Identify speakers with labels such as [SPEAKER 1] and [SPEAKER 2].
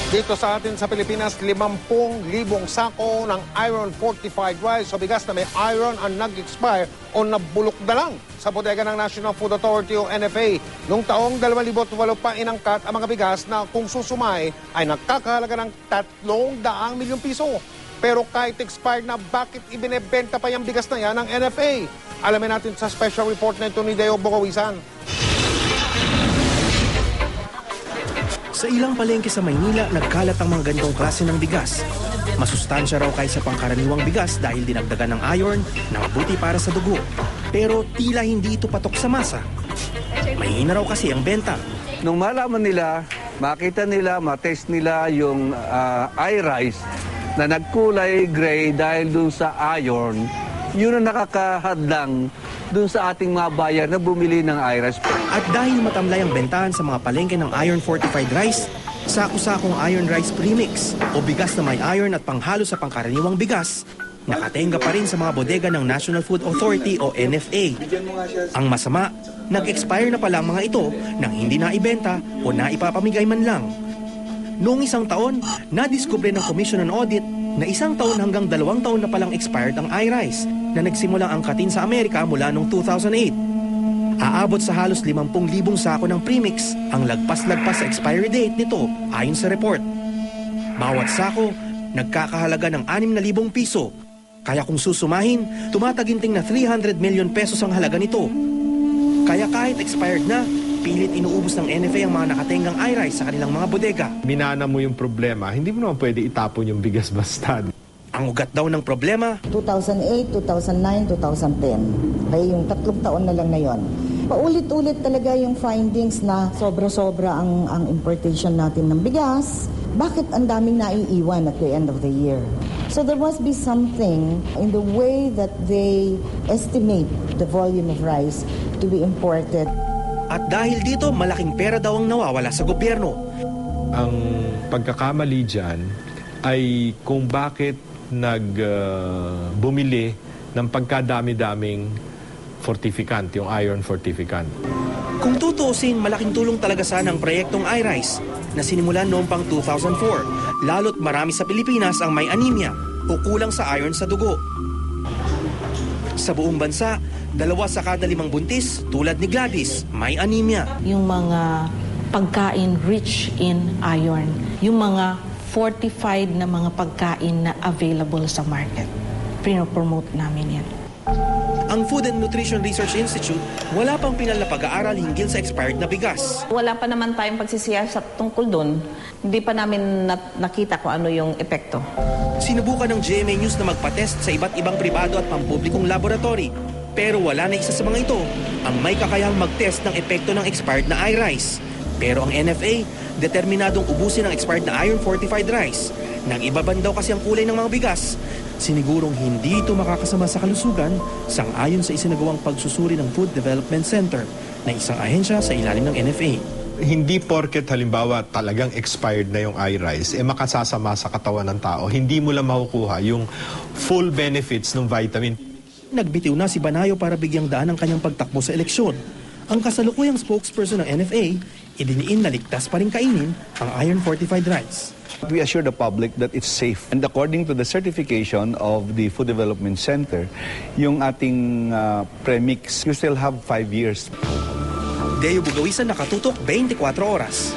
[SPEAKER 1] Dito sa atin sa Pilipinas, 50,000 sako ng iron fortified rice o bigas na may iron ang nag-expire o nabulok na lang sa bodega ng National Food Authority o NFA. Noong taong 2008 pa inangkat ang mga bigas na kung susumay ay nagkakahalaga ng 300 milyong piso. Pero kahit expired na, bakit ibinebenta pa yung bigas na yan ng NFA? Alamin natin sa special report na ito ni Deo Bocawisan.
[SPEAKER 2] Sa ilang palengke sa Maynila, nagkalat ang mga ganitong klase ng bigas. Masustansya raw kaysa pangkaraniwang bigas dahil dinagdagan ng iron na mabuti para sa dugo. Pero tila hindi ito patok sa masa. Mahina raw kasi ang benta.
[SPEAKER 3] Nung malaman nila, makita nila, matest nila yung iRice na nagkulay gray dahil dun sa iron, yun ang nakakahadlang dun sa ating mga bayan na bumili ng iRice.
[SPEAKER 2] At dahil matamlay ang bentahan sa mga palengke ng iron fortified rice, sako-sakong iron rice premix o bigas na may iron at panghalo sa pangkaraniwang bigas, nakatenga pa rin sa mga bodega ng National Food Authority o NFA. Ang masama, nag-expire na pala ang mga ito nang hindi naibenta o naipapamigay man lang. Noong isang taon, nadiskubre ng Commission on Audit na 1 taon hanggang 2 taon na palang expired ang iRice na nagsimulang angkatin sa Amerika mula noong 2008. Aabot sa halos 50,000 sako ng premix ang lagpas-lagpas sa expiry date nito ayon sa report. Bawat sako, nagkakahalaga ng 6,000 piso. Kaya kung susumahin, tumataginting na 300 million pesos ang halaga nito. Kaya kahit expired na, pilit inuubos ng NFA ang mga nakatenggang iRice sa kanilang mga bodega.
[SPEAKER 4] Minana mo yung problema, hindi mo naman pwede itapon yung bigas basta.
[SPEAKER 2] Ang ugat daw ng problema,
[SPEAKER 5] 2008, 2009, 2010. Kaya yung 3 taon na lang na yon. Paulit-ulit talaga yung findings na sobra-sobra ang importation natin ng bigas. Bakit ang daming naiiwan at the end of the year? So there must be something in the way that they estimate the volume of rice to be imported.
[SPEAKER 2] At dahil dito, malaking pera daw ang nawawala sa gobyerno.
[SPEAKER 4] Ang pagkakamali dyan ay kung bakit bumili ng pagkadami-daming fortificant, yung iron fortificant.
[SPEAKER 2] Kung tutuusin, malaking tulong talaga sana ang proyektong iRice na sinimulan noong pang 2004, lalo't marami sa Pilipinas ang may anemia o kulang sa iron sa dugo. Sa buong bansa, 2 sa kada 5 buntis, tulad ni Gladys, may anemia.
[SPEAKER 6] Yung mga pagkain rich in iron, yung mga fortified na mga pagkain na available sa market. Pinopromote namin yan.
[SPEAKER 2] Ang Food and Nutrition Research Institute, wala pang pinal na pag-aaral hinggil sa expired na bigas.
[SPEAKER 7] Wala pa naman tayong pagsisiyasat tungkol doon. Hindi pa namin nakita kung ano yung epekto.
[SPEAKER 2] Sinubukan ng GMA News na magpatest sa iba't ibang pribado at pampublikong laboratory. Pero wala na isa sa mga ito ang may kakayahang mag-test ng epekto ng expired na iRice. Pero ang NFA, determinadong ubusin ang expired na iron fortified rice. Nang ibaban daw kasi ang kulay ng mga bigas, sinigurong hindi ito makakasama sa kalusugan sang-ayon sa isinagawang pagsusuri ng Food Development Center na isang ahensya sa ilalim ng NFA.
[SPEAKER 4] Hindi porket halimbawa talagang expired na yung iRice, makasasama sa katawan ng tao. Hindi mo lang makukuha yung full benefits ng vitamin.
[SPEAKER 2] Nagbitiw na si Banayo para bigyang daan ang kanyang pagtakbo sa eleksyon. Ang kasalukuyang spokesperson ng NFA, idiniin na ligtas pa rin kainin ang iron fortified rice.
[SPEAKER 3] We assure the public that it's safe. And according to the certification of the Food Development Center, yung ating premix, you still have 5 years.
[SPEAKER 2] Deo Bocawisan, nakatutok 24 oras.